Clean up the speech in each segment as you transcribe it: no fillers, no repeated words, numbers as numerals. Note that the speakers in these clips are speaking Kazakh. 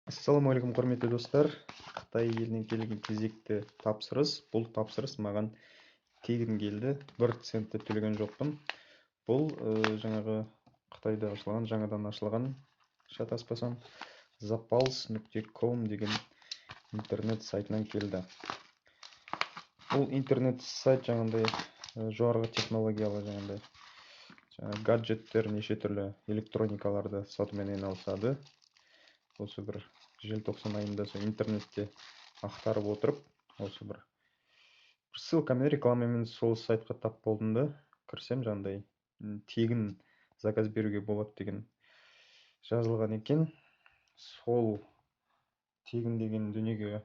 Ассалаумағалейкум, құрметті достар. Қытай елінен келген кезекті тапсырыс. Бұл тапсырыс маған тегін келді. 1 центті төлеген жоқпын. Бұл жаңағы Қытайда ашылған, жаңадан ашылған, шатаспасам, zapals.com деген интернет сайтынан келді. Бұл интернет сайт жаңағындай жоғарғы технологиялы жаңағындай гаджеттер, неше түрлі электроникаларды сатумен айналысады. Осы бір желтоқсан айында интернетте ақтарып отырып, осы бір ссылкамен, рекламамен сол сайтқа тап болдым да, кірсем жаңағындай тегін заказ беруге болады деген жазылған екен. Сол тегін деген дүниеге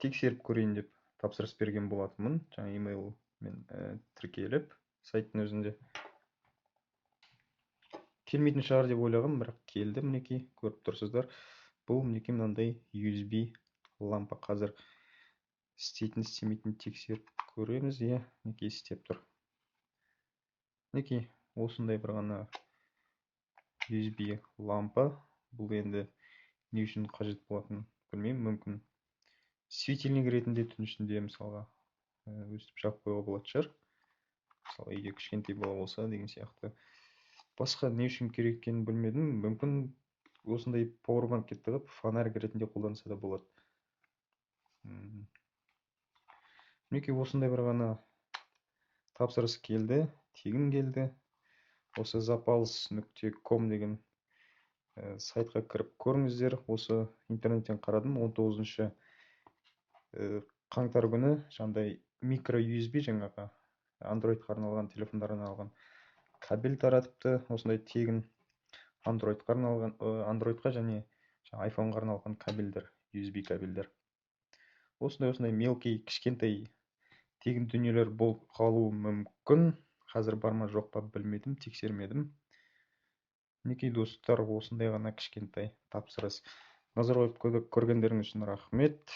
тексеріп көрейін деп тапсырыс берген болатынмын. Жаңа имейлмен тіркеліп сайттың өзінде. Келмейтін шығар деп ойлағам, бірақ келді, мінекей, көріп тұрсыздар. Бұл мінекей мынандай USB лампа. Қазір істейтін, істемейтін тексеріп көреміз. Мінекей істеп тұр. Мінекей осындай бір ғана USB лампа. Бұл енді не үшін қажет болатынын білмеймін, мүмкін светильник ретінде түн ішінде мысалға өстіп жағып қоюға болатын шығар. Мысалы үйде кішкентай бала болса деген сияқты. Басқа не үшін керек екенін білмедім. Мүмкін осындай пауэрбанкке тығып фонарик ретінде қолданса да болады. Мінекей осындай бір ғана тапсырыс келді, тегін келді. Осы zapals.com деген сайтқа кіріп көріңіздер. Осы интернеттен қарадым. 19 қаңтар күні жаңағыдай микро USB жаңағы Androidқа арналған, телефондарға арналған кабель таратыпты. Осындай тегін Androidқа арналған, Androidқа және iPhoneға арналған кабельдер, USB кабельдер. Осындай мелкий, кішкентай тегін дүниелер болып қалуы мүмкін. Қазір бар ма жоқ па білмедім, тексермедім. Мінекей достар, осындай ғана кішкентай тапсырыс. Назар қойып көргендеріңіз үшін рахмет.